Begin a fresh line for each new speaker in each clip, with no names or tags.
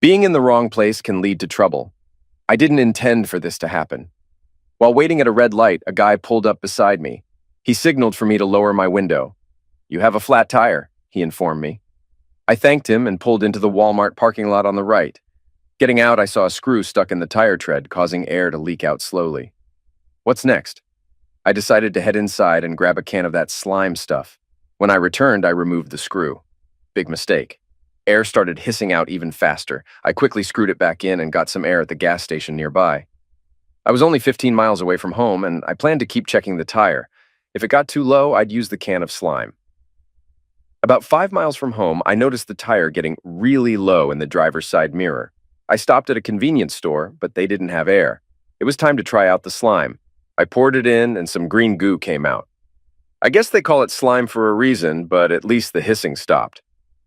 Being in the wrong place can lead to trouble. I didn't intend for this to happen. While waiting at a red light, a guy pulled up beside me. He signaled for me to lower my window. "You have a flat tire," he informed me. I thanked him and pulled into the Walmart parking lot on the right. Getting out, I saw a screw stuck in the tire tread, causing air to leak out slowly. What's next? I decided to head inside and grab a can of that slime stuff. When I returned, I removed the screw. Big mistake. Air started hissing out even faster. I quickly screwed it back in and got some air at the gas station nearby. I was only 15 miles away from home, and I planned to keep checking the tire. If it got too low, I'd use the can of slime. About 5 miles from home, I noticed the tire getting really low in the driver's side mirror. I stopped at a convenience store, but they didn't have air. It was time to try out the slime. I poured it in, and some green goo came out. I guess they call it slime for a reason, but at least the hissing stopped.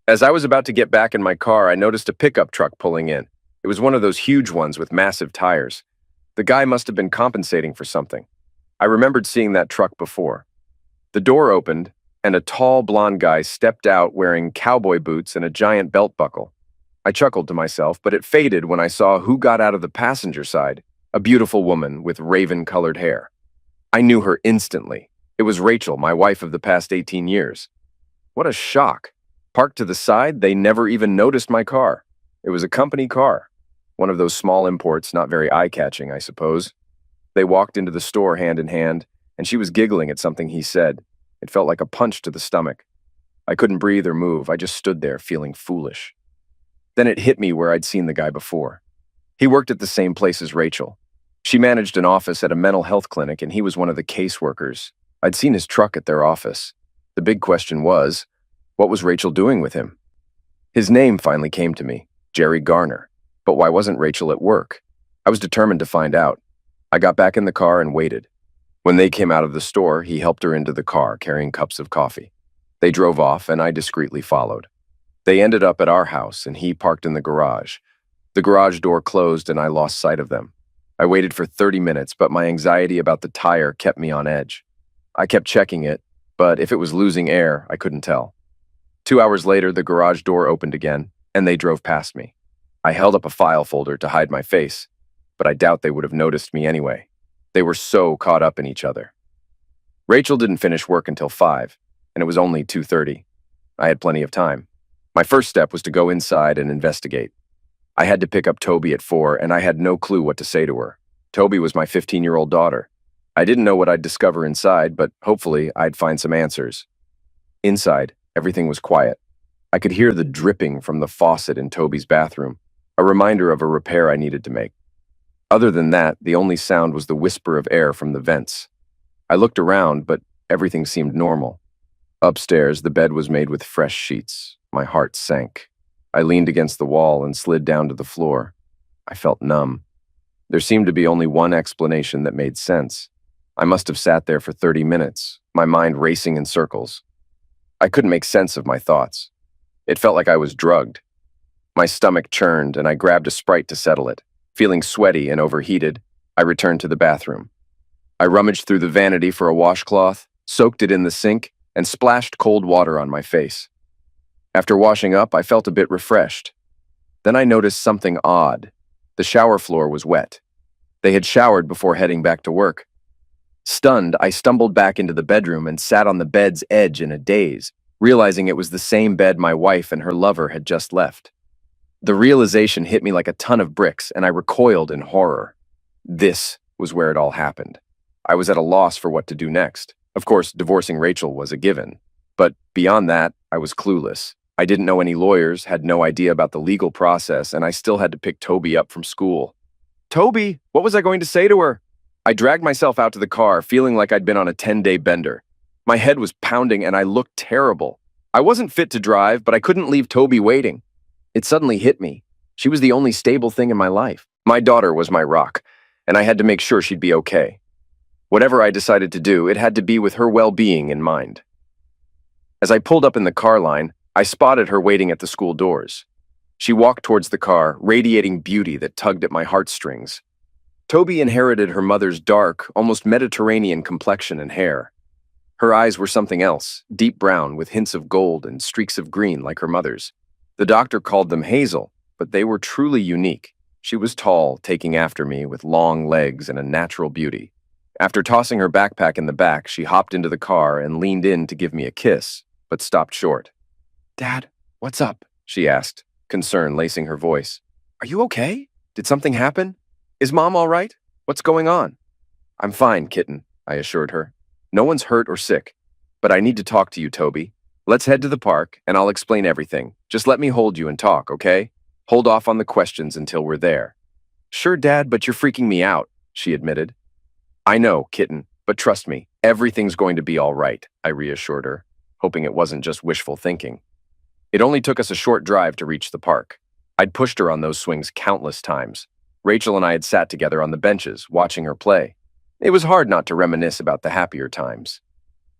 As I was about to get back in my car, I noticed a pickup truck pulling in. It was one of those huge ones with massive tires. The guy must have been compensating for something. I remembered seeing that truck before. The door opened, and a tall blonde guy stepped out wearing cowboy boots and a giant belt buckle. I chuckled to myself, but it faded when I saw who got out of the passenger side, a beautiful woman with raven-colored hair. I knew her instantly. It was Rachel, my wife of the past 18 years. What a shock. Parked to the side, they never even noticed my car. It was a company car. One of those small imports, not very eye-catching, I suppose. They walked into the store hand in hand, and she was giggling at something he said. It felt like a punch to the stomach. I couldn't breathe or move. I just stood there feeling foolish. Then it hit me where I'd seen the guy before. He worked at the same place as Rachel. She managed an office at a mental health clinic, and he was one of the caseworkers. I'd seen his truck at their office. The big question was, what was Rachel doing with him? His name finally came to me, Jerry Garner. But why wasn't Rachel at work? I was determined to find out. I got back in the car and waited. When they came out of the store, he helped her into the car, carrying cups of coffee. They drove off, and I discreetly followed. They ended up at our house, and he parked in the garage. The garage door closed, and I lost sight of them. I waited for 30 minutes, but my anxiety about the tire kept me on edge. I kept checking it, but if it was losing air, I couldn't tell. 2 hours later, the garage door opened again, and they drove past me. I held up a file folder to hide my face, but I doubt they would have noticed me anyway. They were so caught up in each other. Rachel didn't finish work until 5, and it was only 2:30. I had plenty of time. My first step was to go inside and investigate. I had to pick up Toby at 4, and I had no clue what to say to her. Toby was my 15-year-old daughter. I didn't know what I'd discover inside, but hopefully I'd find some answers. Inside, everything was quiet. I could hear the dripping from the faucet in Toby's bathroom, a reminder of a repair I needed to make. Other than that, the only sound was the whisper of air from the vents. I looked around, but everything seemed normal. Upstairs, the bed was made with fresh sheets. My heart sank. I leaned against the wall and slid down to the floor. I felt numb. There seemed to be only one explanation that made sense. I must have sat there for 30 minutes, my mind racing in circles. I couldn't make sense of my thoughts. It felt like I was drugged. My stomach churned, and I grabbed a Sprite to settle it. Feeling sweaty and overheated, I returned to the bathroom. I rummaged through the vanity for a washcloth, soaked it in the sink, and splashed cold water on my face. After washing up, I felt a bit refreshed. Then I noticed something odd. The shower floor was wet. They had showered before heading back to work. Stunned, I stumbled back into the bedroom and sat on the bed's edge in a daze, realizing it was the same bed my wife and her lover had just left. The realization hit me like a ton of bricks, and I recoiled in horror. This was where it all happened. I was at a loss for what to do next. Of course, divorcing Rachel was a given. But beyond that, I was clueless. I didn't know any lawyers, had no idea about the legal process, and I still had to pick Toby up from school. Toby, what was I going to say to her? I dragged myself out to the car, feeling like I'd been on a 10-day bender. My head was pounding, and I looked terrible. I wasn't fit to drive, but I couldn't leave Toby waiting. It suddenly hit me. She was the only stable thing in my life. My daughter was my rock, and I had to make sure she'd be okay. Whatever I decided to do, it had to be with her well-being in mind. As I pulled up in the car line, I spotted her waiting at the school doors. She walked towards the car, radiating beauty that tugged at my heartstrings. Toby inherited her mother's dark, almost Mediterranean complexion and hair. Her eyes were something else, deep brown with hints of gold and streaks of green like her mother's. The doctor called them hazel, but they were truly unique. She was tall, taking after me, with long legs and a natural beauty. After tossing her backpack in the back, she hopped into the car and leaned in to give me a kiss, but stopped short. "Dad, what's up?" she asked, concern lacing her voice. "Are you okay? Did something happen? Is Mom all right? What's going on?" "I'm fine, kitten," I assured her. "No one's hurt or sick. But I need to talk to you, Toby. Let's head to the park, and I'll explain everything. Just let me hold you and talk, okay? Hold off on the questions until we're there." "Sure, Dad, but you're freaking me out," she admitted. "I know, kitten, but trust me, everything's going to be all right," I reassured her, hoping it wasn't just wishful thinking. It only took us a short drive to reach the park. I'd pushed her on those swings countless times. Rachel and I had sat together on the benches, watching her play. It was hard not to reminisce about the happier times.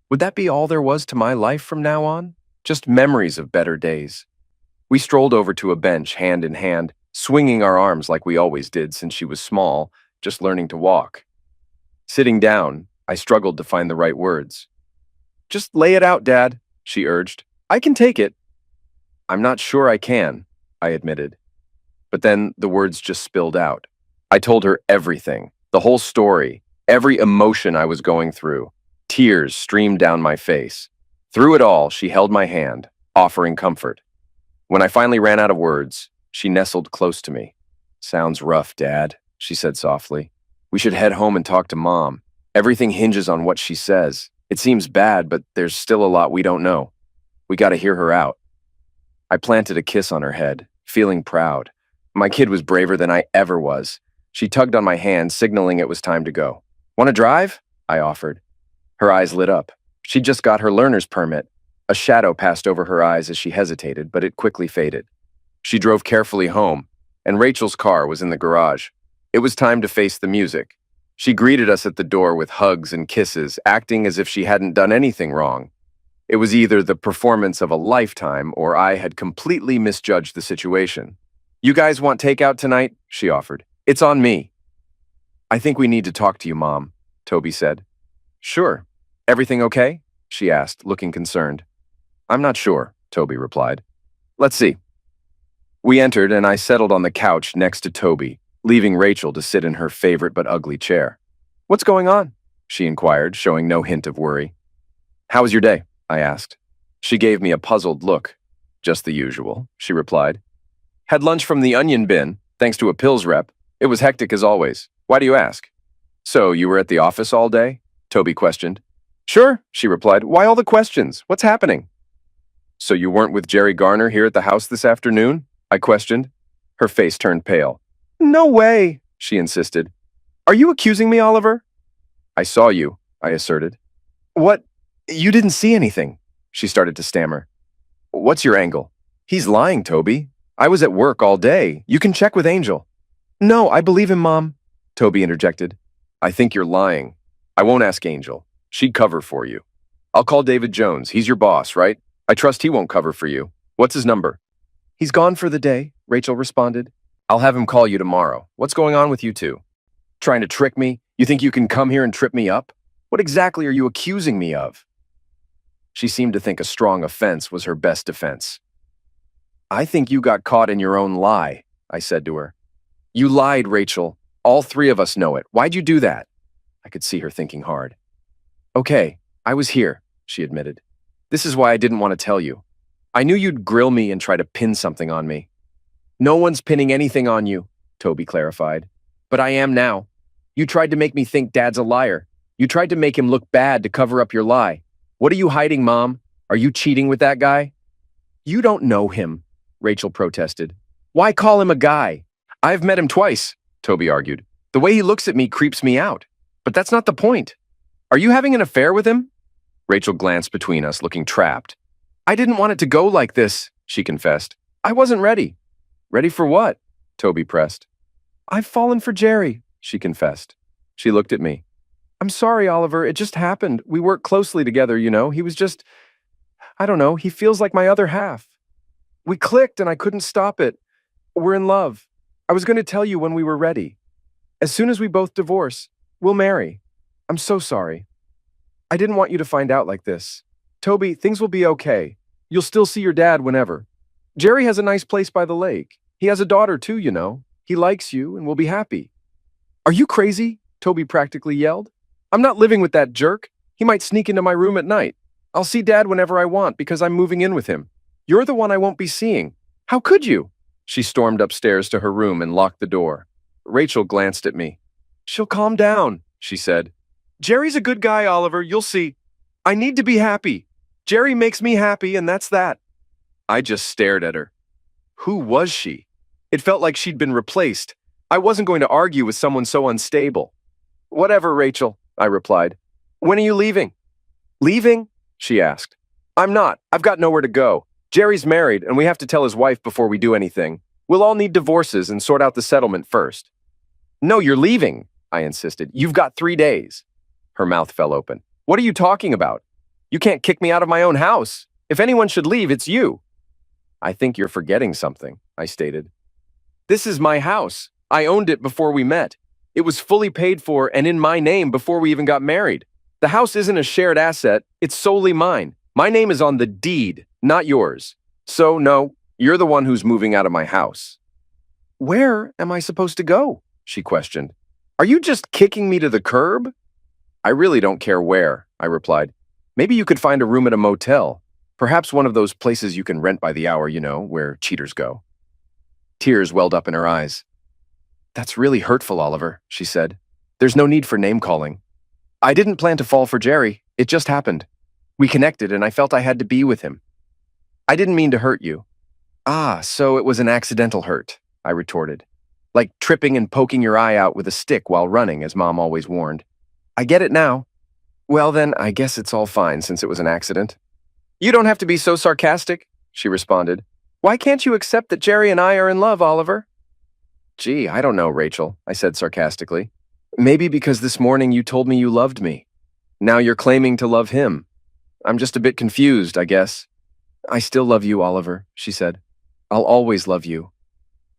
Would that be all there was to my life from now on? Just memories of better days. We strolled over to a bench, hand in hand, swinging our arms like we always did since she was small, just learning to walk. Sitting down, I struggled to find the right words. "Just lay it out, Dad," she urged. "I can take it." "I'm not sure I can," I admitted. But then the words just spilled out. I told her everything, the whole story, every emotion I was going through. Tears streamed down my face. Through it all, she held my hand, offering comfort. When I finally ran out of words, she nestled close to me. "Sounds rough, Dad," she said softly. "We should head home and talk to Mom. Everything hinges on what she says. It seems bad, but there's still a lot we don't know. We gotta hear her out." I planted a kiss on her head, feeling proud. My kid was braver than I ever was. She tugged on my hand, signaling it was time to go. "Want to drive?" I offered. Her eyes lit up. She'd just got her learner's permit. A shadow passed over her eyes as she hesitated, but it quickly faded. She drove carefully home, and Rachel's car was in the garage. It was time to face the music. She greeted us at the door with hugs and kisses, acting as if she hadn't done anything wrong. It was either the performance of a lifetime or I had completely misjudged the situation. "You guys want takeout tonight?" she offered. "It's on me." "I think we need to talk to you, Mom," Toby said. "Sure. Everything okay?" she asked, looking concerned. "I'm not sure," Toby replied. "Let's see." We entered, and I settled on the couch next to Toby, leaving Rachel to sit in her favorite but ugly chair. "What's going on?" she inquired, showing no hint of worry. "How was your day?" I asked. She gave me a puzzled look. "Just the usual," she replied. "Had lunch from the onion bin, thanks to a pills rep. It was hectic as always. Why do you ask?" "So, you were at the office all day?" Toby questioned. "Sure," she replied. "Why all the questions? What's happening?" "So you weren't with Jerry Garner here at the house this afternoon?" I questioned. Her face turned pale. "No way," she insisted. "Are you accusing me, Oliver?" "I saw you," I asserted. "What? You didn't see anything," she started to stammer. "What's your angle?" "He's lying, Toby. I was at work all day. You can check with Angel." "No, I believe him, Mom," Toby interjected. "I think you're lying. I won't ask Angel. She'd cover for you. I'll call David Jones. He's your boss, right? I trust he won't cover for you. What's his number?" "He's gone for the day," Rachel responded. "I'll have him call you tomorrow. What's going on with you two? Trying to trick me? You think you can come here and trip me up? What exactly are you accusing me of?" She seemed to think a strong offense was her best defense. "I think you got caught in your own lie," I said to her. "You lied, Rachel. All three of us know it. Why'd you do that?" I could see her thinking hard. "Okay, I was here," she admitted. "This is why I didn't want to tell you. I knew you'd grill me and try to pin something on me." "No one's pinning anything on you," Toby clarified. "But I am now. You tried to make me think Dad's a liar. You tried to make him look bad to cover up your lie. What are you hiding, Mom? Are you cheating with that guy?" "You don't know him," Rachel protested. "Why call him a guy?" "I've met him twice," Toby argued. "The way he looks at me creeps me out. But that's not the point. Are you having an affair with him?" Rachel glanced between us, looking trapped. "I didn't want it to go like this," she confessed. "I wasn't ready." "Ready for what?" Toby pressed. "I've fallen for Jerry," she confessed. She looked at me. "I'm sorry, Oliver. It just happened. We work closely together, you know. He was just, I don't know, he feels like my other half. We clicked and I couldn't stop it. We're in love. I was going to tell you when we were ready. As soon as we both divorce, we'll marry. I'm so sorry. I didn't want you to find out like this. Toby, things will be okay. You'll still see your dad whenever. Jerry has a nice place by the lake. He has a daughter too, you know. He likes you and will be happy. Are you crazy? Toby practically yelled. I'm not living with that jerk. He might sneak into my room at night. I'll see Dad whenever I want because I'm moving in with him. You're the one I won't be seeing. How could you? She stormed upstairs to her room and locked the door. Rachel glanced at me. She'll calm down, she said. Jerry's a good guy, Oliver, you'll see. I need to be happy. Jerry makes me happy, and that's that. I just stared at her. Who was she? It felt like she'd been replaced. I wasn't going to argue with someone so unstable. Whatever, Rachel, I replied. When are you leaving? Leaving? She asked. I'm not. I've got nowhere to go. Jerry's married, and we have to tell his wife before we do anything. We'll all need divorces and sort out the settlement first. No, you're leaving, I insisted. You've got 3 days. Her mouth fell open. What are you talking about? You can't kick me out of my own house. If anyone should leave, it's you. I think you're forgetting something, I stated. This is my house. I owned it before we met. It was fully paid for and in my name before we even got married. The house isn't a shared asset. It's solely mine. My name is on the deed, not yours. So, no, you're the one who's moving out of my house. Where am I supposed to go? She questioned. Are you just kicking me to the curb? I really don't care where, I replied. Maybe you could find a room at a motel. Perhaps one of those places you can rent by the hour, you know, where cheaters go. Tears welled up in her eyes. That's really hurtful, Oliver, she said. There's no need for name-calling. I didn't plan to fall for Jerry. It just happened. We connected and I felt I had to be with him. I didn't mean to hurt you. Ah, so it was an accidental hurt, I retorted. Like tripping and poking your eye out with a stick while running, as Mom always warned. I get it now. Well then, I guess it's all fine since it was an accident. You don't have to be so sarcastic, she responded. Why can't you accept that Jerry and I are in love, Oliver? Gee, I don't know, Rachel, I said sarcastically. Maybe because this morning you told me you loved me. Now you're claiming to love him. I'm just a bit confused, I guess. I still love you, Oliver, she said. I'll always love you.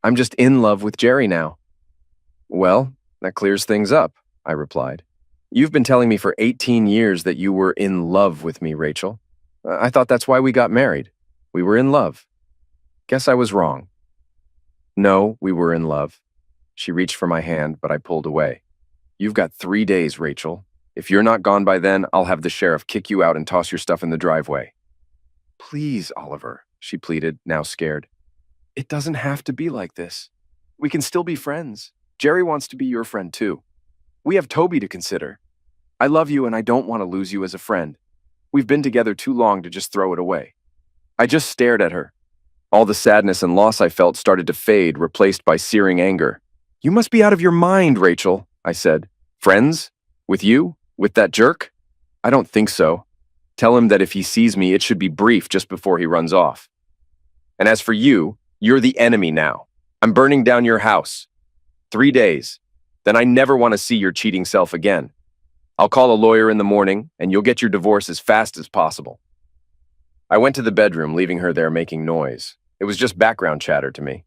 I'm just in love with Jerry now. Well, that clears things up, I replied. You've been telling me for 18 years that you were in love with me, Rachel. I thought that's why we got married. We were in love. Guess I was wrong. No, we were in love. She reached for my hand, but I pulled away. You've got 3 days, Rachel. If you're not gone by then, I'll have the sheriff kick you out and toss your stuff in the driveway. Please, Oliver, she pleaded, now scared. It doesn't have to be like this. We can still be friends. Jerry wants to be your friend too. We have Toby to consider. I love you and I don't want to lose you as a friend. We've been together too long to just throw it away. I just stared at her. All the sadness and loss I felt started to fade, replaced by searing anger. You must be out of your mind, Rachel, I said. Friends? With you? With that jerk? I don't think so. Tell him that if he sees me, it should be brief just before he runs off. And as for you, you're the enemy now. I'm burning down your house. 3 days. Then I never want to see your cheating self again. I'll call a lawyer in the morning, and you'll get your divorce as fast as possible. I went to the bedroom, leaving her there making noise. It was just background chatter to me.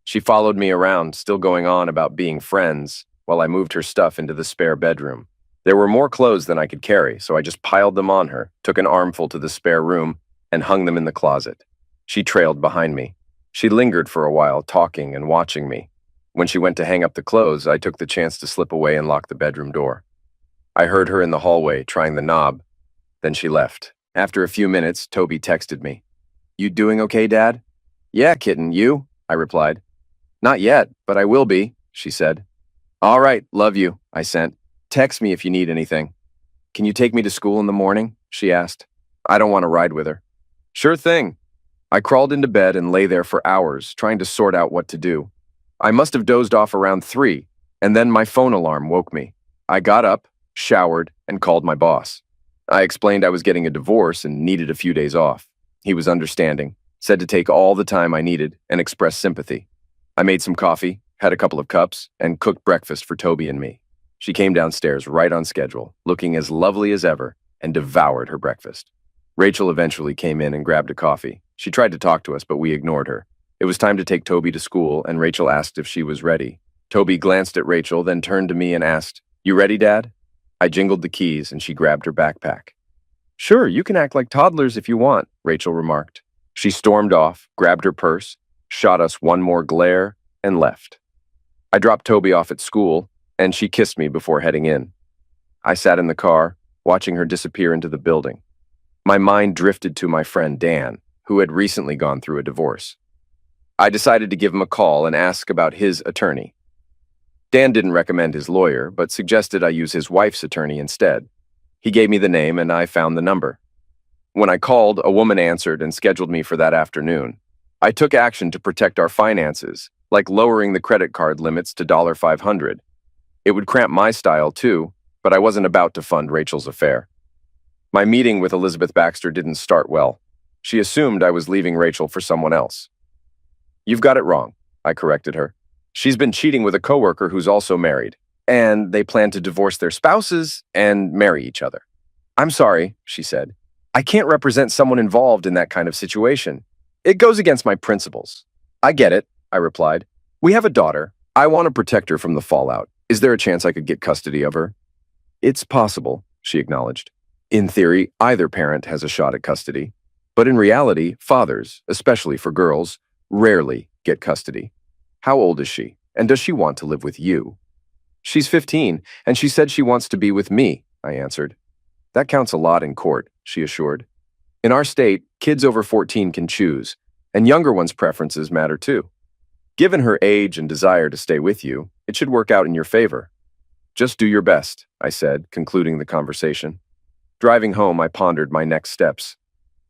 She followed me around, still going on about being friends, while I moved her stuff into the spare bedroom. There were more clothes than I could carry, so I just piled them on her, took an armful to the spare room, and hung them in the closet. She trailed behind me. She lingered for a while, talking and watching me. When she went to hang up the clothes, I took the chance to slip away and lock the bedroom door. I heard her in the hallway, trying the knob. Then she left. After a few minutes, Toby texted me. You doing okay, Dad? Yeah, kitten, you? I replied. Not yet, but I will be, she said. All right, love you, I sent. Text me if you need anything. Can you take me to school in the morning? She asked. I don't want to ride with her. Sure thing. I crawled into bed and lay there for hours, trying to sort out what to do. I must have dozed off around 3, and then my phone alarm woke me. I got up, showered, and called my boss. I explained I was getting a divorce and needed a few days off. He was understanding, said to take all the time I needed, and express sympathy. I made some coffee, had a couple of cups, and cooked breakfast for Toby and me. She came downstairs right on schedule, looking as lovely as ever, and devoured her breakfast. Rachel eventually came in and grabbed a coffee. She tried to talk to us, but we ignored her. It was time to take Toby to school, and Rachel asked if she was ready. Toby glanced at Rachel, then turned to me and asked, You ready, Dad? I jingled the keys, and she grabbed her backpack. Sure, you can act like toddlers if you want, Rachel remarked. She stormed off, grabbed her purse, shot us one more glare, and left. I dropped Toby off at school, and she kissed me before heading in. I sat in the car, watching her disappear into the building. My mind drifted to my friend Dan, who had recently gone through a divorce. I decided to give him a call and ask about his attorney. Dan didn't recommend his lawyer, but suggested I use his wife's attorney instead. He gave me the name, and I found the number. When I called, a woman answered and scheduled me for that afternoon. I took action to protect our finances, like lowering the credit card limits to $500. It would cramp my style too, but I wasn't about to fund Rachel's affair. My meeting with Elizabeth Baxter didn't start well. She assumed I was leaving Rachel for someone else. "You've got it wrong," I corrected her. "She's been cheating with a coworker who's also married, and they plan to divorce their spouses and marry each other." "I'm sorry," she said. "I can't represent someone involved in that kind of situation. It goes against my principles." "I get it," I replied. "We have a daughter. I want to protect her from the fallout. Is there a chance I could get custody of her?" "It's possible," she acknowledged. "In theory, either parent has a shot at custody. But in reality, fathers, especially for girls, rarely get custody. How old is she, and does she want to live with you?" "She's 15, and she said she wants to be with me," I answered. "That counts a lot in court," she assured. "In our state, kids over 14 can choose, and younger ones' preferences matter too. Given her age and desire to stay with you, it should work out in your favor." "Just do your best," I said, concluding the conversation. Driving home, I pondered my next steps.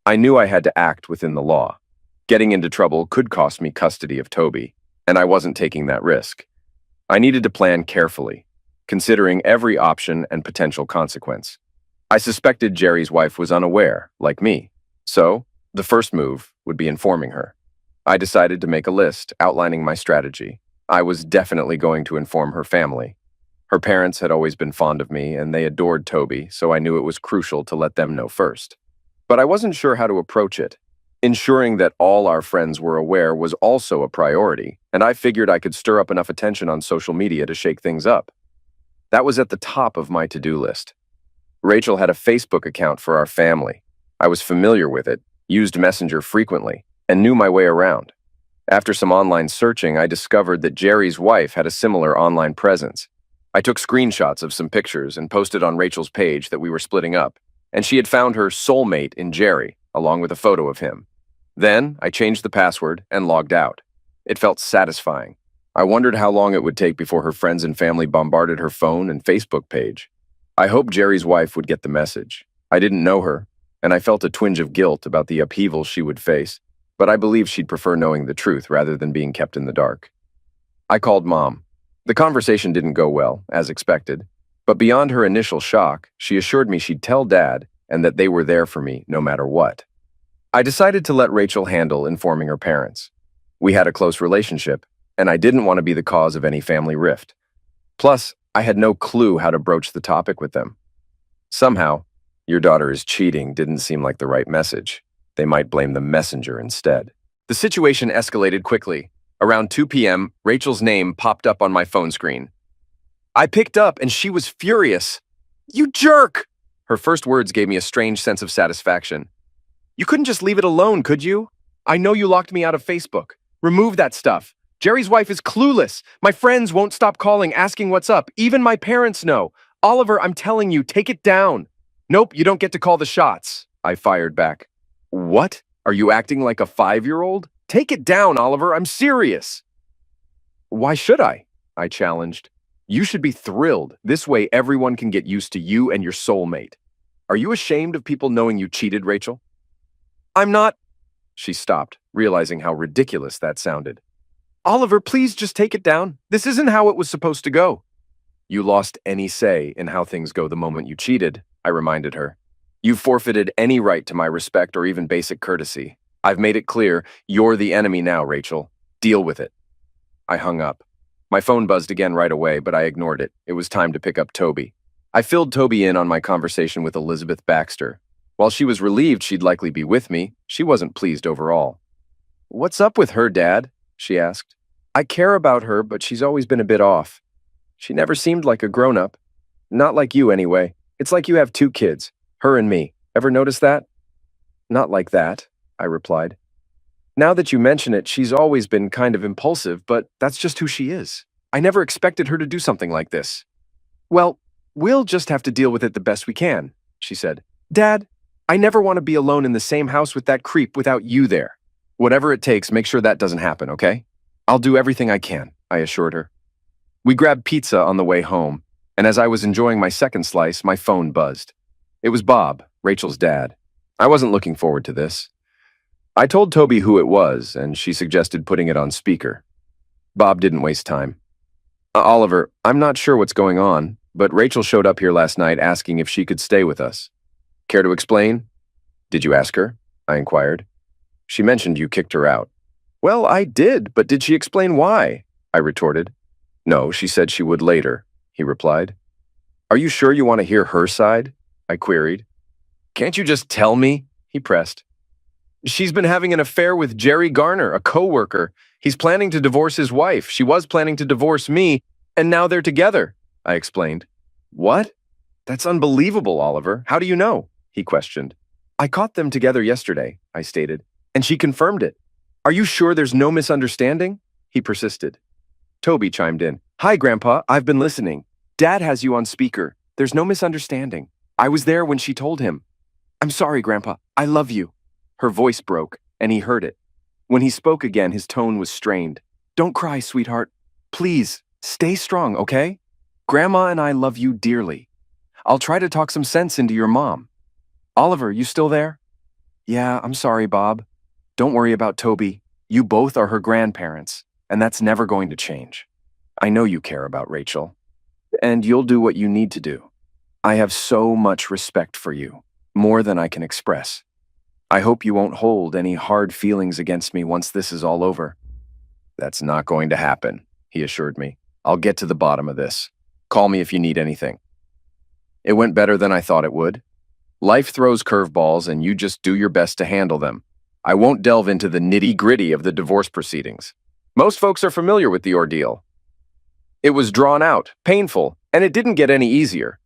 I knew I had to act within the law. Getting into trouble could cost me custody of Toby, and I wasn't taking that risk. I needed to plan carefully, considering every option and potential consequence. I suspected Jerry's wife was unaware, like me, so the first move would be informing her. I decided to make a list outlining my strategy. I was definitely going to inform her family. Her parents had always been fond of me, and they adored Toby, so I knew it was crucial to let them know first. But I wasn't sure how to approach it. Ensuring that all our friends were aware was also a priority, and I figured I could stir up enough attention on social media to shake things up. That was at the top of my to-do list. Rachel had a Facebook account for our family. I was familiar with it, used Messenger frequently, and knew my way around. After some online searching, I discovered that Jerry's wife had a similar online presence. I took screenshots of some pictures and posted on Rachel's page that we were splitting up, and she had found her soulmate in Jerry, along with a photo of him. Then, I changed the password and logged out. It felt satisfying. I wondered how long it would take before her friends and family bombarded her phone and Facebook page. I hoped Jerry's wife would get the message. I didn't know her, and I felt a twinge of guilt about the upheaval she would face, but I believed she'd prefer knowing the truth rather than being kept in the dark. I called Mom. The conversation didn't go well, as expected, but beyond her initial shock, she assured me she'd tell Dad and that they were there for me no matter what. I decided to let Rachel handle informing her parents. We had a close relationship, and I didn't want to be the cause of any family rift. Plus, I had no clue how to broach the topic with them. Somehow, "Your daughter is cheating" didn't seem like the right message. They might blame the messenger instead. The situation escalated quickly. Around 2 p.m., Rachel's name popped up on my phone screen. I picked up, and she was furious. "You jerk!" Her first words gave me a strange sense of satisfaction. "You couldn't just leave it alone, could you? I know you locked me out of Facebook. Remove that stuff. Jerry's wife is clueless. My friends won't stop calling, asking what's up. Even my parents know. Oliver, I'm telling you, take it down." "Nope, you don't get to call the shots," I fired back. "What? Are you acting like a 5-year-old? Take it down, Oliver. I'm serious." "Why should I?" I challenged. "You should be thrilled. This way everyone can get used to you and your soulmate. Are you ashamed of people knowing you cheated, Rachel?" "I'm not." She stopped, realizing how ridiculous that sounded. "Oliver, please just take it down. This isn't how it was supposed to go." "You lost any say in how things go the moment you cheated," I reminded her. "You've forfeited any right to my respect or even basic courtesy. I've made it clear you're the enemy now, Rachel. Deal with it." I hung up. My phone buzzed again right away, but I ignored it. It was time to pick up Toby. I filled Toby in on my conversation with Elizabeth Baxter. While she was relieved she'd likely be with me, she wasn't pleased overall. "What's up with her, Dad?" she asked. "I care about her, but she's always been a bit off. She never seemed like a grown-up. Not like you, anyway. It's like you have 2 kids, her and me. Ever notice that?" "Not like that," I replied. Now that you mention it, she's always been kind of impulsive, but that's just who she is. I never expected her to do something like this. Well, we'll just have to deal with it the best we can, she said. Dad, I never want to be alone in the same house with that creep without you there. Whatever it takes, make sure that doesn't happen, okay? I'll do everything I can, I assured her. We grabbed pizza on the way home, and as I was enjoying my second slice, my phone buzzed. It was Bob, Rachel's dad. I wasn't looking forward to this. I told Toby who it was, and she suggested putting it on speaker. Bob didn't waste time. Oliver, I'm not sure what's going on, but Rachel showed up here last night asking if she could stay with us. Care to explain? Did you ask her? I inquired. She mentioned you kicked her out. Well, I did, but did she explain why? I retorted. No, she said she would later, he replied. Are you sure you want to hear her side? I queried. Can't you just tell me? He pressed. She's been having an affair with Jerry Garner, a co-worker. He's planning to divorce his wife. She was planning to divorce me, and now they're together, I explained. What? That's unbelievable, Oliver. How do you know? He questioned. I caught them together yesterday, I stated, and she confirmed it. Are you sure there's no misunderstanding? He persisted. Toby chimed in. Hi, Grandpa. I've been listening. Dad has you on speaker. There's no misunderstanding. I was there when she told him. I'm sorry, Grandpa. I love you. Her voice broke, and he heard it. When he spoke again, his tone was strained. Don't cry, sweetheart. Please, stay strong, okay? Grandma and I love you dearly. I'll try to talk some sense into your mom. Oliver, you still there? Yeah, I'm sorry, Bob. Don't worry about Toby. You both are her grandparents, and that's never going to change. I know you care about Rachel, and you'll do what you need to do. I have so much respect for you, more than I can express. I hope you won't hold any hard feelings against me once this is all over. That's not going to happen, he assured me. I'll get to the bottom of this. Call me if you need anything. It went better than I thought it would. Life throws curveballs, and you just do your best to handle them. I won't delve into the nitty-gritty of the divorce proceedings. Most folks are familiar with the ordeal. It was drawn out, painful, and it didn't get any easier.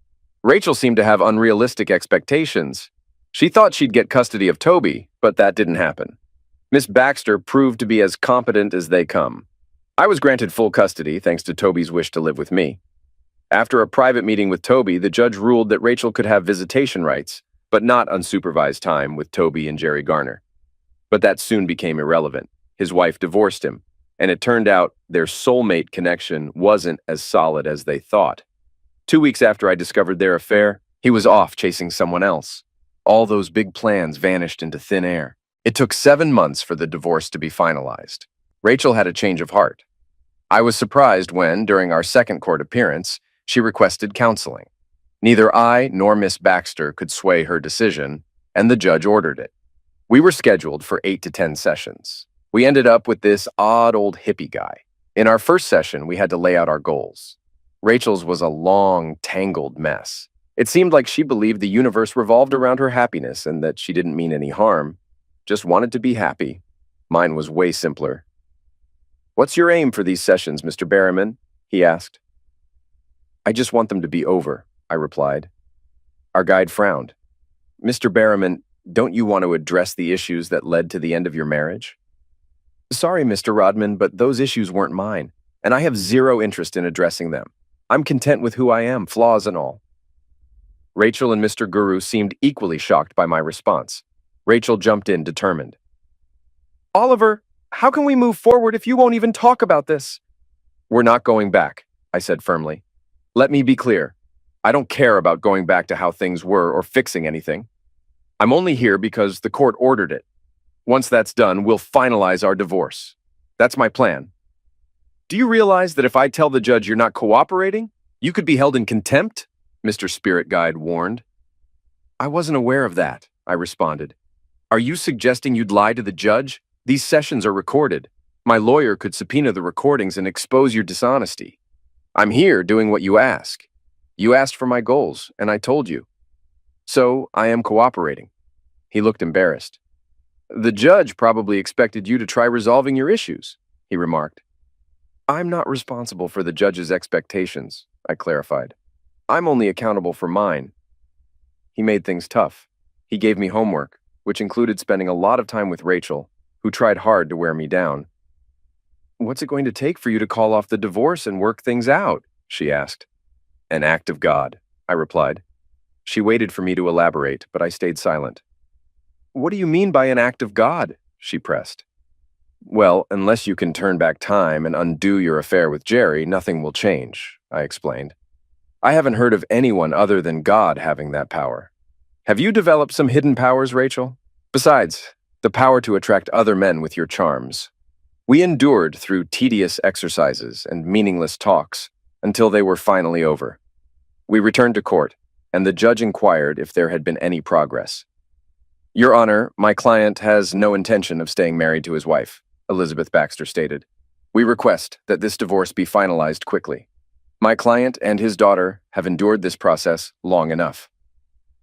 Rachel seemed to have unrealistic expectations. She thought she'd get custody of Toby, but that didn't happen. Miss Baxter proved to be as competent as they come. I was granted full custody thanks to Toby's wish to live with me. After a private meeting with Toby, the judge ruled that Rachel could have visitation rights, but not unsupervised time with Toby and Jerry Garner. But that soon became irrelevant. His wife divorced him, and it turned out their soulmate connection wasn't as solid as they thought. 2 weeks after I discovered their affair, he was off chasing someone else. All those big plans vanished into thin air. It took 7 months for the divorce to be finalized. Rachel had a change of heart. I was surprised when, during our second court appearance, she requested counseling. Neither I nor Miss Baxter could sway her decision, and the judge ordered it. We were scheduled for 8 to 10 sessions. We ended up with this odd old hippie guy. In our first session, we had to lay out our goals. Rachel's was a long, tangled mess. It seemed like she believed the universe revolved around her happiness and that she didn't mean any harm, just wanted to be happy. Mine was way simpler. What's your aim for these sessions, Mr. Berriman? He asked. I just want them to be over, I replied. Our guide frowned. Mr. Berriman, don't you want to address the issues that led to the end of your marriage? Sorry, Mr. Rodman, but those issues weren't mine, and I have zero interest in addressing them. I'm content with who I am, flaws and all. Rachel and Mr. Guru seemed equally shocked by my response. Rachel jumped in, determined. Oliver, how can we move forward if you won't even talk about this? We're not going back, I said firmly. Let me be clear. I don't care about going back to how things were or fixing anything. I'm only here because the court ordered it. Once that's done, we'll finalize our divorce. That's my plan. Do you realize that if I tell the judge you're not cooperating, you could be held in contempt? Mr. Spirit Guide warned. I wasn't aware of that, I responded. Are you suggesting you'd lie to the judge? These sessions are recorded. My lawyer could subpoena the recordings and expose your dishonesty. I'm here doing what you ask. You asked for my goals, and I told you. So, I am cooperating. He looked embarrassed. The judge probably expected you to try resolving your issues, he remarked. I'm not responsible for the judge's expectations, I clarified. I'm only accountable for mine. He made things tough. He gave me homework, which included spending a lot of time with Rachel who tried hard to wear me down. "What's it going to take for you to call off the divorce and work things out?" she asked. "An act of God," I replied. She waited for me to elaborate, but I stayed silent. "What do you mean by an act of God?" she pressed. "Well, unless you can turn back time and undo your affair with Jerry, nothing will change," I explained. "I haven't heard of anyone other than God having that power. Have you developed some hidden powers, Rachel? Besides, the power to attract other men with your charms." We endured through tedious exercises and meaningless talks until they were finally over. We returned to court, and the judge inquired if there had been any progress. "Your Honor, my client has no intention of staying married to his wife," Elizabeth Baxter stated. "We request that this divorce be finalized quickly. My client and his daughter have endured this process long enough."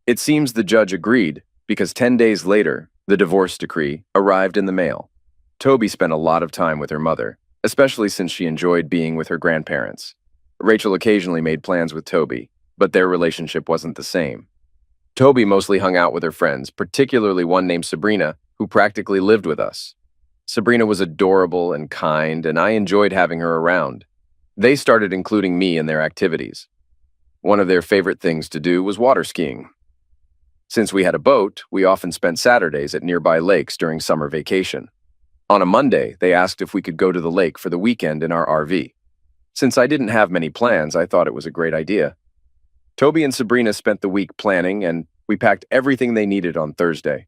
It seems the judge agreed because 10 days later, the divorce decree arrived in the mail. Toby spent a lot of time with her mother, especially since she enjoyed being with her grandparents. Rachel occasionally made plans with Toby, but their relationship wasn't the same. Toby mostly hung out with her friends, particularly one named Sabrina, who practically lived with us. Sabrina was adorable and kind, and I enjoyed having her around. They started including me in their activities. One of their favorite things to do was water skiing. Since we had a boat, we often spent Saturdays at nearby lakes during summer vacation. On a Monday, they asked if we could go to the lake for the weekend in our RV. Since I didn't have many plans, I thought it was a great idea. Toby and Sabrina spent the week planning, and we packed everything they needed on Thursday.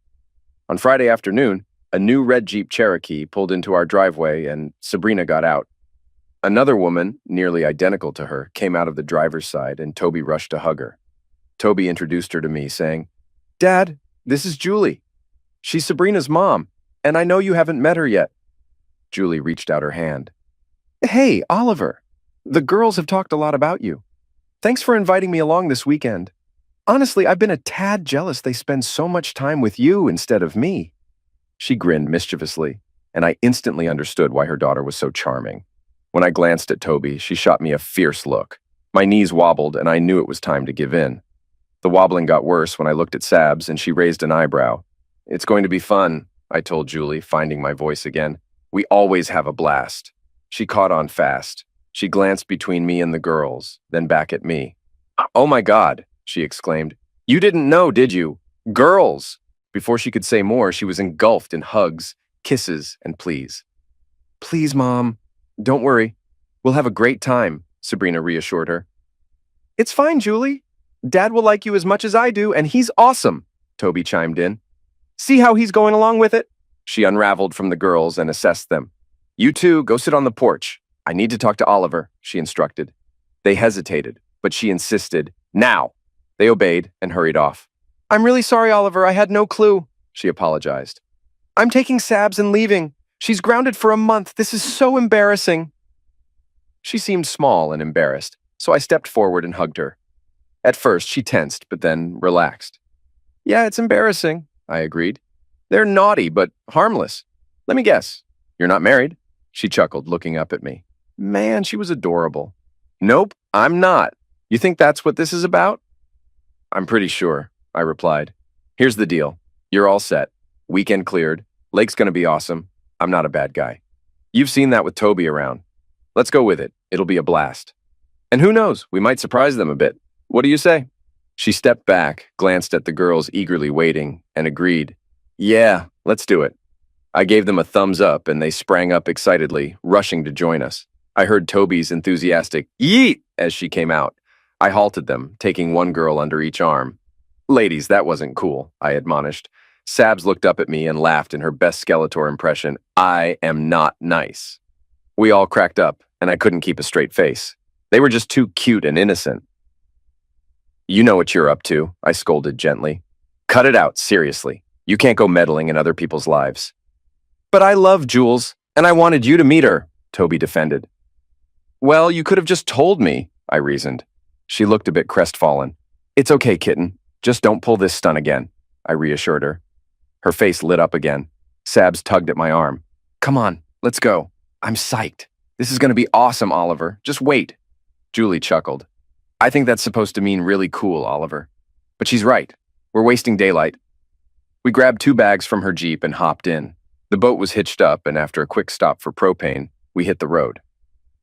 On Friday afternoon, a new red Jeep Cherokee pulled into our driveway, and Sabrina got out. Another woman, nearly identical to her, came out of the driver's side, and Toby rushed to hug her. Toby introduced her to me, saying, "Dad, this is Julie. She's Sabrina's mom. And I know you haven't met her yet." Julie reached out her hand. "Hey, Oliver. The girls have talked a lot about you. Thanks for inviting me along this weekend. Honestly, I've been a tad jealous they spend so much time with you instead of me." She grinned mischievously, and I instantly understood why her daughter was so charming. When I glanced at Toby, she shot me a fierce look. My knees wobbled, and I knew it was time to give in. The wobbling got worse when I looked at Sabs, and she raised an eyebrow. "It's going to be fun," I told Julie, finding my voice again. "We always have a blast." She caught on fast. She glanced between me and the girls, then back at me. "Oh my God," she exclaimed. "You didn't know, did you? Girls!" Before she could say more, she was engulfed in hugs, kisses, and pleas. "Please, Mom. Don't worry. We'll have a great time," Sabrina reassured her. "It's fine, Julie. Dad will like you as much as I do, and he's awesome," Toby chimed in. "See how he's going along with it?" She unraveled from the girls and assessed them. "You two, go sit on the porch. I need to talk to Oliver," she instructed. They hesitated, but she insisted, "Now!" They obeyed and hurried off. "I'm really sorry, Oliver. I had no clue," she apologized. "I'm taking Sabs and leaving. She's grounded for a month. This is so embarrassing." She seemed small and embarrassed, so I stepped forward and hugged her. At first, she tensed, but then relaxed. "Yeah, it's embarrassing," I agreed. "They're naughty, but harmless. Let me guess. You're not married?" She chuckled, looking up at me. Man, she was adorable. "Nope, I'm not. You think that's what this is about?" "I'm pretty sure," I replied. "Here's the deal. You're all set. Weekend cleared. Lake's gonna be awesome. I'm not a bad guy. You've seen that with Toby around. Let's go with it. It'll be a blast. And who knows, we might surprise them a bit. What do you say?" She stepped back, glanced at the girls eagerly waiting, and agreed. "Yeah, let's do it." I gave them a thumbs up, and they sprang up excitedly, rushing to join us. I heard Toby's enthusiastic "Yeet!" as she came out. I halted them, taking one girl under each arm. "Ladies, that wasn't cool," I admonished. Sabs looked up at me and laughed in her best Skeletor impression. "I am not nice." We all cracked up, and I couldn't keep a straight face. They were just too cute and innocent. "You know what you're up to," I scolded gently. "Cut it out, seriously. You can't go meddling in other people's lives." "But I love Jules, and I wanted you to meet her," Toby defended. "Well, you could have just told me," I reasoned. She looked a bit crestfallen. "It's okay, kitten. Just don't pull this stunt again," I reassured her. Her face lit up again. Sabs tugged at my arm. "Come on, let's go. I'm psyched. This is going to be awesome, Oliver. Just wait." Julie chuckled. "I think that's supposed to mean really cool, Oliver. But she's right. We're wasting daylight." We grabbed 2 bags from her Jeep and hopped in. The boat was hitched up, and after a quick stop for propane, we hit the road.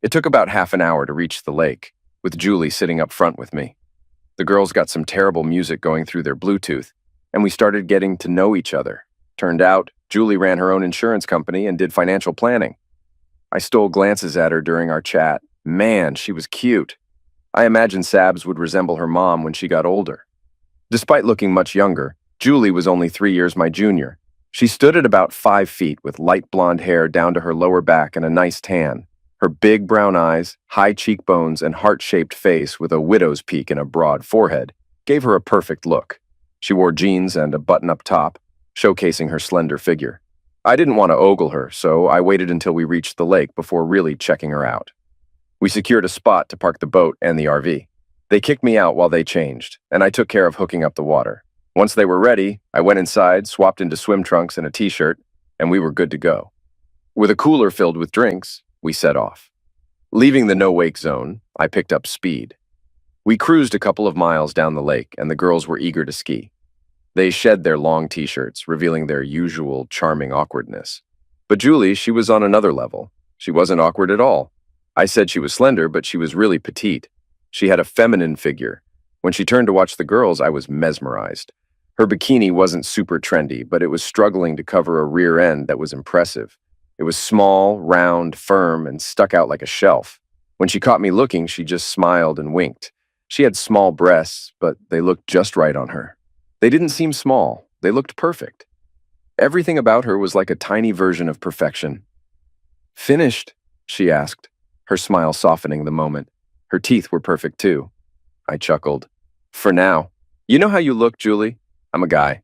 It took about half an hour to reach the lake, with Julie sitting up front with me. The girls got some terrible music going through their Bluetooth, and we started getting to know each other. Turned out, Julie ran her own insurance company and did financial planning. I stole glances at her during our chat. Man, she was cute. I imagined Sabs would resemble her mom when she got older. Despite looking much younger, Julie was only 3 years my junior. She stood at about 5 feet with light blonde hair down to her lower back and a nice tan. Her big brown eyes, high cheekbones, and heart-shaped face with a widow's peak and a broad forehead gave her a perfect look. She wore jeans and a button-up top, showcasing her slender figure. I didn't want to ogle her, so I waited until we reached the lake before really checking her out. We secured a spot to park the boat and the RV. They kicked me out while they changed, and I took care of hooking up the water. Once they were ready, I went inside, swapped into swim trunks and a t-shirt, and we were good to go. With a cooler filled with drinks, we set off. Leaving the no-wake zone, I picked up speed. We cruised a couple of miles down the lake, and the girls were eager to ski. They shed their long t-shirts, revealing their usual charming awkwardness. But Julie, she was on another level. She wasn't awkward at all. I said she was slender, but she was really petite. She had a feminine figure. When she turned to watch the girls, I was mesmerized. Her bikini wasn't super trendy, but it was struggling to cover a rear end that was impressive. It was small, round, firm, and stuck out like a shelf. When she caught me looking, she just smiled and winked. She had small breasts, but they looked just right on her. They didn't seem small. They looked perfect. Everything about her was like a tiny version of perfection. "Finished?" she asked, her smile softening the moment. Her teeth were perfect too. I chuckled. "For now. You know how you look, Julie? I'm a guy."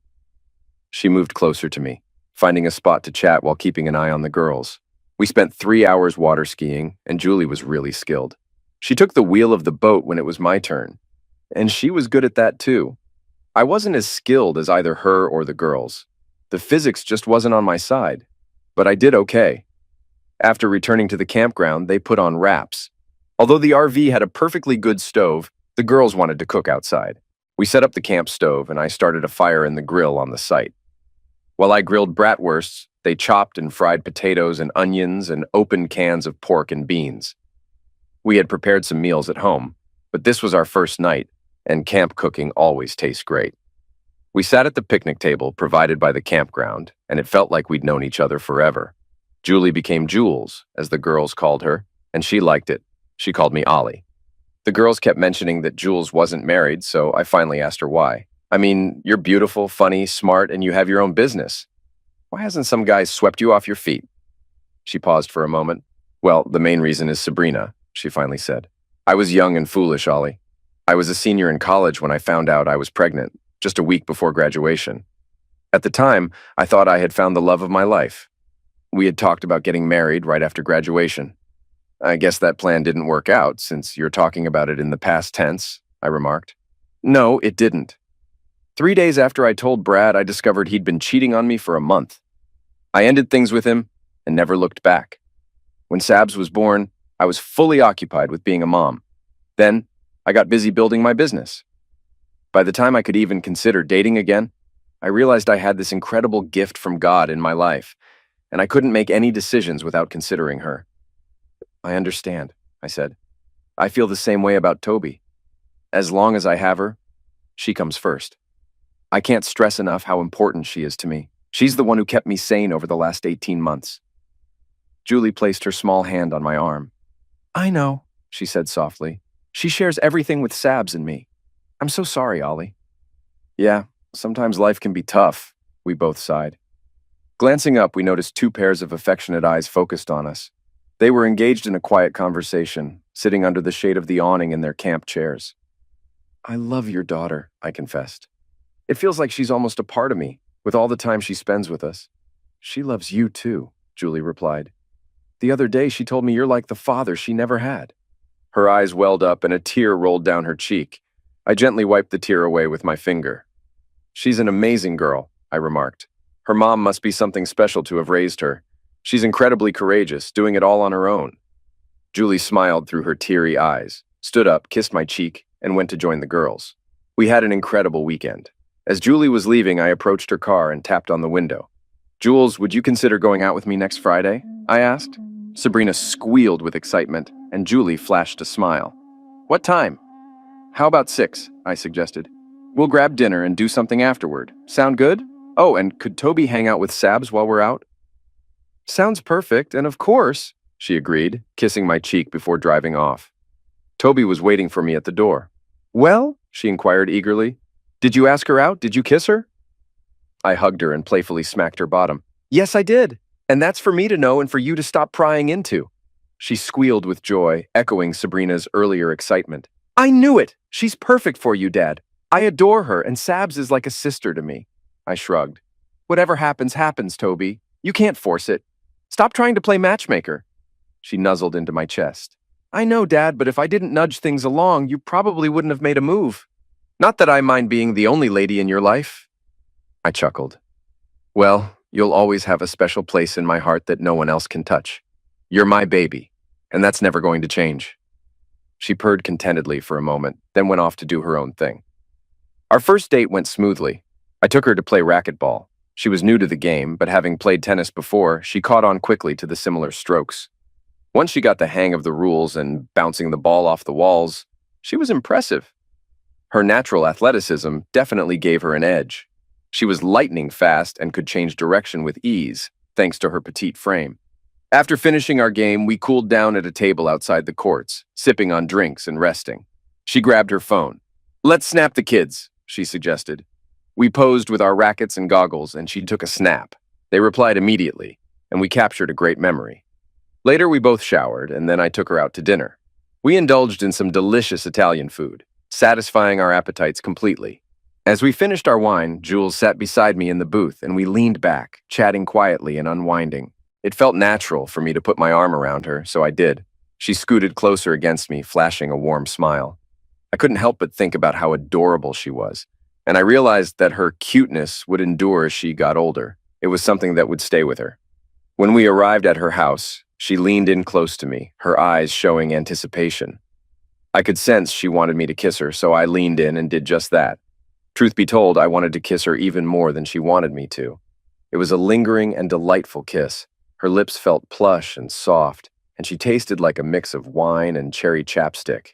She moved closer to me, finding a spot to chat while keeping an eye on the girls. We spent 3 hours water skiing, and Julie was really skilled. She took the wheel of the boat when it was my turn, and she was good at that too. I wasn't as skilled as either her or the girls. The physics just wasn't on my side, but I did okay. After returning to the campground, they put on wraps. Although the RV had a perfectly good stove, the girls wanted to cook outside. We set up the camp stove, and I started a fire in the grill on the site. While I grilled bratwursts, they chopped and fried potatoes and onions and opened cans of pork and beans. We had prepared some meals at home, but this was our first night, and camp cooking always tastes great. We sat at the picnic table provided by the campground, and it felt like we'd known each other forever. Julie became Jules, as the girls called her, and she liked it. She called me Ollie. The girls kept mentioning that Jules wasn't married, so I finally asked her why. "I mean, you're beautiful, funny, smart, and you have your own business. Why hasn't some guy swept you off your feet?" She paused for a moment. "Well, the main reason is Sabrina," she finally said. "I was young and foolish, Ollie. I was a senior in college when I found out I was pregnant, just a week before graduation. At the time, I thought I had found the love of my life. We had talked about getting married right after graduation. I guess that plan didn't work out, since you're talking about it in the past tense," I remarked. "No, it didn't. 3 days after I told Brad, I discovered he'd been cheating on me for a month. I ended things with him and never looked back. When Sabs was born, I was fully occupied with being a mom. Then, I got busy building my business. By the time I could even consider dating again, I realized I had this incredible gift from God in my life, and I couldn't make any decisions without considering her." "I understand," I said. "I feel the same way about Toby. As long as I have her, she comes first. I can't stress enough how important she is to me. She's the one who kept me sane over the last 18 months. Julie placed her small hand on my arm. "I know," she said softly. "She shares everything with Sabs and me. I'm so sorry, Ollie." "Yeah, sometimes life can be tough," we both sighed. Glancing up, we noticed 2 pairs of affectionate eyes focused on us. They were engaged in a quiet conversation, sitting under the shade of the awning in their camp chairs. "I love your daughter," I confessed. "It feels like she's almost a part of me, with all the time she spends with us." "She loves you too," Julie replied. "The other day she told me you're like the father she never had." Her eyes welled up and a tear rolled down her cheek. I gently wiped the tear away with my finger. "She's an amazing girl," I remarked. "Her mom must be something special to have raised her. She's incredibly courageous, doing it all on her own." Julie smiled through her teary eyes, stood up, kissed my cheek, and went to join the girls. We had an incredible weekend. As Julie was leaving, I approached her car and tapped on the window. Jules, would you consider going out with me next Friday? I asked. Sabrina squealed with excitement, and Julie flashed a smile. What time? How about 6? I suggested. We'll grab dinner and do something afterward. Sound good? Oh, and could Toby hang out with Sabs while we're out? Sounds perfect, and of course, she agreed, kissing my cheek before driving off. Toby was waiting for me at the door. Well, she inquired eagerly, did you ask her out? Did you kiss her? I hugged her and playfully smacked her bottom. Yes, I did. And that's for me to know and for you to stop prying into. She squealed with joy, echoing Sabrina's earlier excitement. I knew it! She's perfect for you, Dad. I adore her, and Sabs is like a sister to me. I shrugged. Whatever happens, happens, Toby. You can't force it. Stop trying to play matchmaker. She nuzzled into my chest. I know, Dad, but if I didn't nudge things along, you probably wouldn't have made a move. Not that I mind being the only lady in your life. I chuckled. Well, you'll always have a special place in my heart that no one else can touch. You're my baby, and that's never going to change. She purred contentedly for a moment, then went off to do her own thing. Our first date went smoothly. I took her to play racquetball. She was new to the game, but having played tennis before, she caught on quickly to the similar strokes. Once she got the hang of the rules and bouncing the ball off the walls, she was impressive. Her natural athleticism definitely gave her an edge. She was lightning fast and could change direction with ease, thanks to her petite frame. After finishing our game, we cooled down at a table outside the courts, sipping on drinks and resting. She grabbed her phone. Let's snap the kids, she suggested. We posed with our rackets and goggles, and she took a snap. They replied immediately, and we captured a great memory. Later, we both showered, and then I took her out to dinner. We indulged in some delicious Italian food, satisfying our appetites completely. As we finished our wine, Jules sat beside me in the booth, and we leaned back, chatting quietly and unwinding. It felt natural for me to put my arm around her, so I did. She scooted closer against me, flashing a warm smile. I couldn't help but think about how adorable she was, and I realized that her cuteness would endure as she got older. It was something that would stay with her. When we arrived at her house, she leaned in close to me, her eyes showing anticipation. I could sense she wanted me to kiss her, so I leaned in and did just that. Truth be told, I wanted to kiss her even more than she wanted me to. It was a lingering and delightful kiss. Her lips felt plush and soft, and she tasted like a mix of wine and cherry chapstick.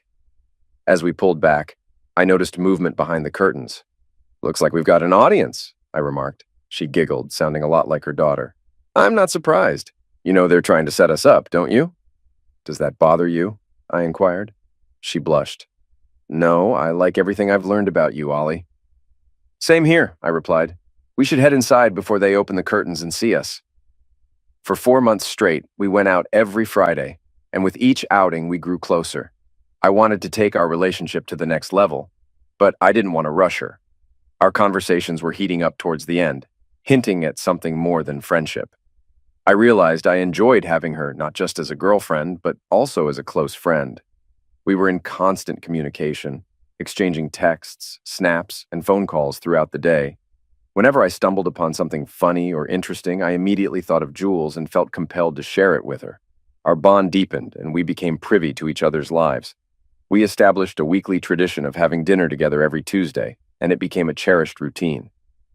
As we pulled back, I noticed movement behind the curtains. Looks like we've got an audience, I remarked. She giggled, sounding a lot like her daughter. I'm not surprised. You know they're trying to set us up, don't you? Does that bother you? I inquired. She blushed. No, I like everything I've learned about you, Ollie. Same here, I replied. We should head inside before they open the curtains and see us. For 4 months straight, we went out every Friday, and with each outing, we grew closer. I wanted to take our relationship to the next level, but I didn't want to rush her. Our conversations were heating up towards the end, hinting at something more than friendship. I realized I enjoyed having her not just as a girlfriend, but also as a close friend. We were in constant communication, exchanging texts, snaps, and phone calls throughout the day. Whenever I stumbled upon something funny or interesting, I immediately thought of Jules and felt compelled to share it with her. Our bond deepened, and we became privy to each other's lives. We established a weekly tradition of having dinner together every Tuesday, and it became a cherished routine.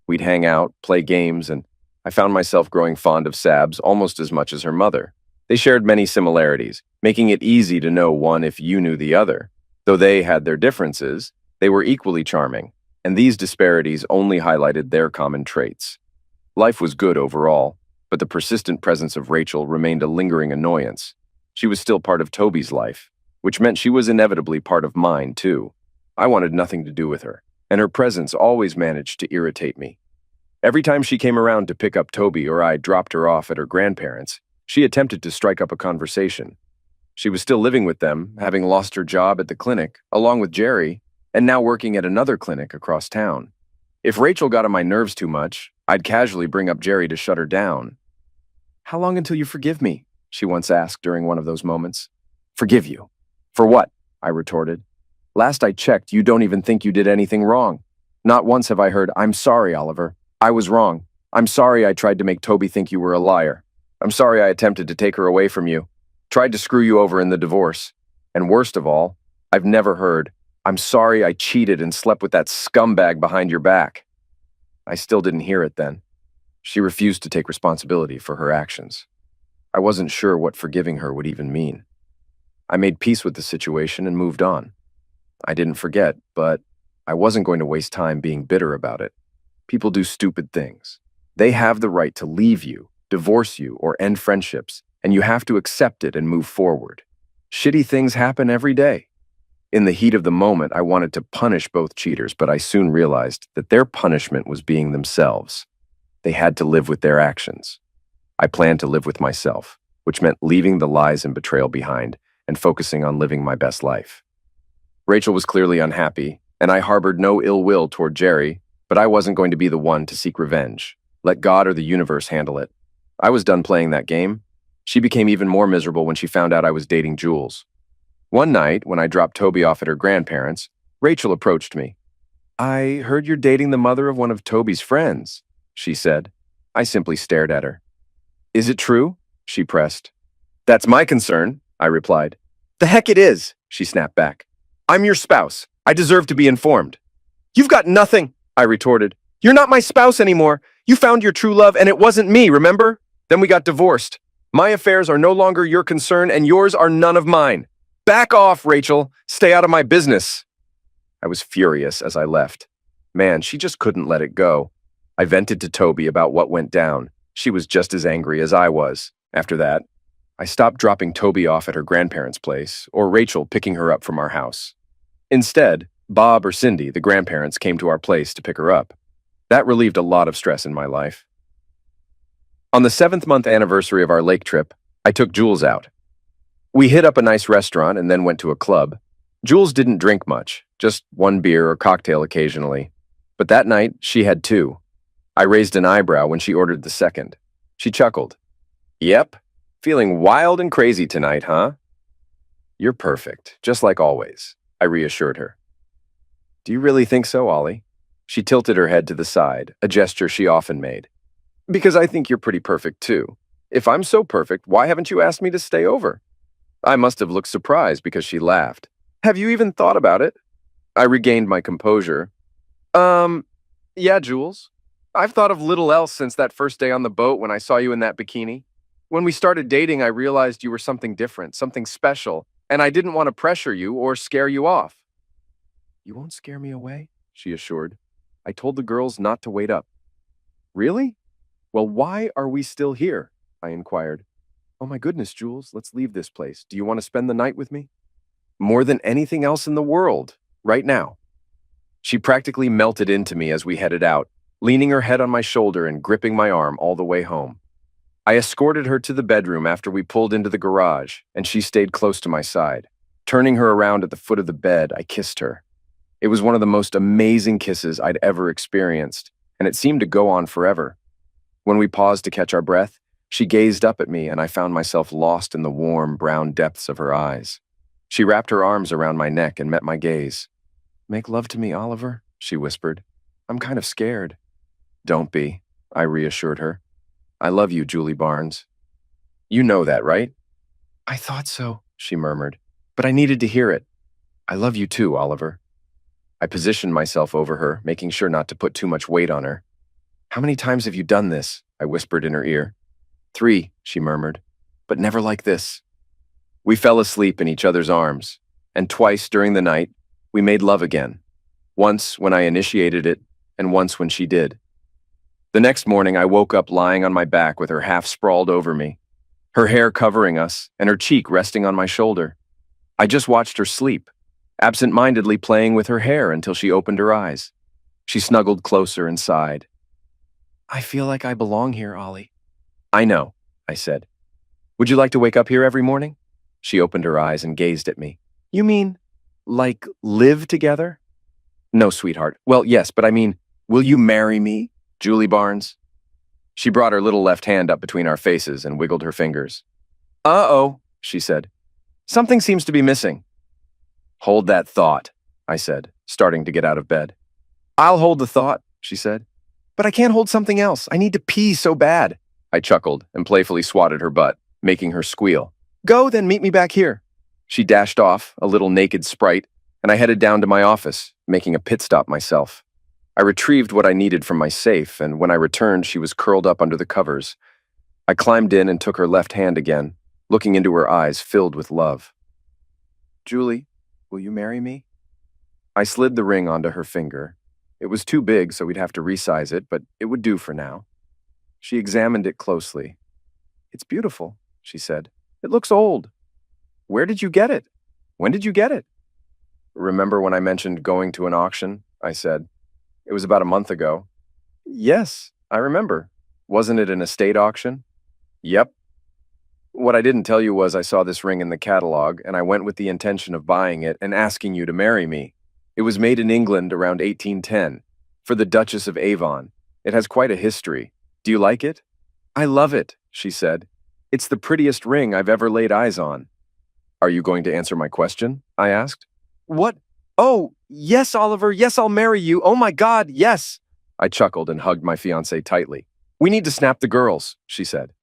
We'd hang out, play games, and I found myself growing fond of Sabs almost as much as her mother. They shared many similarities, making it easy to know one if you knew the other. Though they had their differences, they were equally charming, and these disparities only highlighted their common traits. Life was good overall, but the persistent presence of Rachel remained a lingering annoyance. She was still part of Toby's life, which meant she was inevitably part of mine, too. I wanted nothing to do with her, and her presence always managed to irritate me. Every time she came around to pick up Toby or I dropped her off at her grandparents', she attempted to strike up a conversation. She was still living with them, having lost her job at the clinic, along with Jerry, and now working at another clinic across town. If Rachel got on my nerves too much, I'd casually bring up Jerry to shut her down. How long until you forgive me? She once asked during one of those moments. Forgive you? For what? I retorted. Last I checked, you don't even think you did anything wrong. Not once have I heard, I'm sorry, Oliver. I was wrong. I'm sorry I tried to make Toby think you were a liar. I'm sorry I attempted to take her away from you. Tried to screw you over in the divorce. And worst of all, I've never heard, I'm sorry I cheated and slept with that scumbag behind your back. I still didn't hear it then. She refused to take responsibility for her actions. I wasn't sure what forgiving her would even mean. I made peace with the situation and moved on. I didn't forget, but I wasn't going to waste time being bitter about it. People do stupid things. They have the right to leave you, divorce you, or end friendships, and you have to accept it and move forward. Shitty things happen every day. In the heat of the moment, I wanted to punish both cheaters, but I soon realized that their punishment was being themselves. They had to live with their actions. I planned to live with myself, which meant leaving the lies and betrayal behind and focusing on living my best life. Rachel was clearly unhappy, and I harbored no ill will toward Jerry, but I wasn't going to be the one to seek revenge. Let God or the universe handle it. I was done playing that game. She became even more miserable when she found out I was dating Jules. One night, when I dropped Toby off at her grandparents', Rachel approached me. "I heard you're dating the mother of one of Toby's friends," she said. I simply stared at her. "Is it true?" she pressed. "That's my concern," I replied. "The heck it is," she snapped back. "I'm your spouse. I deserve to be informed." "You've got nothing," I retorted. "You're not my spouse anymore. You found your true love and it wasn't me, remember? Then we got divorced. My affairs are no longer your concern and yours are none of mine. Back off, Rachel. Stay out of my business." I was furious as I left. Man, she just couldn't let it go. I vented to Toby about what went down. She was just as angry as I was. After that, I stopped dropping Toby off at her grandparents' place or Rachel picking her up from our house. Instead, Bob or Cindy, the grandparents, came to our place to pick her up. That relieved a lot of stress in my life. On the 7th-month anniversary of our lake trip, I took Jules out. We hit up a nice restaurant and then went to a club. Jules didn't drink much, just one beer or cocktail occasionally. But that night, she had two. I raised an eyebrow when she ordered the second. She chuckled. "Yep, feeling wild and crazy tonight, huh?" "You're perfect, just like always," I reassured her. "Do you really think so, Ollie?" She tilted her head to the side, a gesture she often made. "Because I think you're pretty perfect, too. If I'm so perfect, why haven't you asked me to stay over?" I must have looked surprised because she laughed. "Have you even thought about it?" I regained my composure. Yeah, Jules. I've thought of little else since that first day on the boat when I saw you in that bikini. When we started dating, I realized you were something different, something special, and I didn't want to pressure you or scare you off." "You won't scare me away," she assured. "I told the girls not to wait up." "Really? Well, why are we still here?" I inquired. "Oh my goodness, Jules, let's leave this place. Do you want to spend the night with me?" "More than anything else in the world, right now." She practically melted into me as we headed out, leaning her head on my shoulder and gripping my arm all the way home. I escorted her to the bedroom after we pulled into the garage, and she stayed close to my side. Turning her around at the foot of the bed, I kissed her. It was one of the most amazing kisses I'd ever experienced, and it seemed to go on forever. When we paused to catch our breath, she gazed up at me and I found myself lost in the warm, brown depths of her eyes. She wrapped her arms around my neck and met my gaze. "Make love to me, Oliver," she whispered. "I'm kind of scared." "Don't be," I reassured her. "I love you, Julie Barnes." "You know that, right?" "I thought so," she murmured, "but I needed to hear it." "I love you too, Oliver." I positioned myself over her, making sure not to put too much weight on her. "How many times have you done this?" I whispered in her ear. "3, she murmured, "but never like this." We fell asleep in each other's arms, and twice during the night, we made love again. Once when I initiated it, and once when she did. The next morning, I woke up lying on my back with her half sprawled over me, her hair covering us, and her cheek resting on my shoulder. I just watched her sleep, absent-mindedly playing with her hair until she opened her eyes. She snuggled closer and sighed. "I feel like I belong here, Ollie." "I know," I said. "Would you like to wake up here every morning?" She opened her eyes and gazed at me. "You mean, like, live together?" "No, sweetheart. Well, yes, but I mean, will you marry me, Julie Barnes?" She brought her little left hand up between our faces and wiggled her fingers. "Uh-oh," she said. "Something seems to be missing." "Hold that thought," I said, starting to get out of bed. "I'll hold the thought," she said. "But I can't hold something else. I need to pee so bad." I chuckled and playfully swatted her butt, making her squeal. "Go, then meet me back here." She dashed off, a little naked sprite, and I headed down to my office, making a pit stop myself. I retrieved what I needed from my safe, and when I returned, she was curled up under the covers. I climbed in and took her left hand again, looking into her eyes filled with love. Julie, will you marry me? I slid the ring onto her finger. It was too big, so we'd have to resize it, but it would do for now. She examined it closely. It's beautiful, she said. It looks old. Where did you get it? When did you get it? Remember when I mentioned going to an auction? I said. It was about a month ago. Yes, I remember. Wasn't it an estate auction? Yep. What I didn't tell you was I saw this ring in the catalog, and I went with the intention of buying it and asking you to marry me. It was made in England around 1810, for the Duchess of Avon. It has quite a history. Do you like it? I love it, she said. It's the prettiest ring I've ever laid eyes on. Are you going to answer my question? I asked. What? Oh, yes, Oliver, yes, I'll marry you. Oh my God, yes. I chuckled and hugged my fiancée tightly. We need to snap the girls, she said.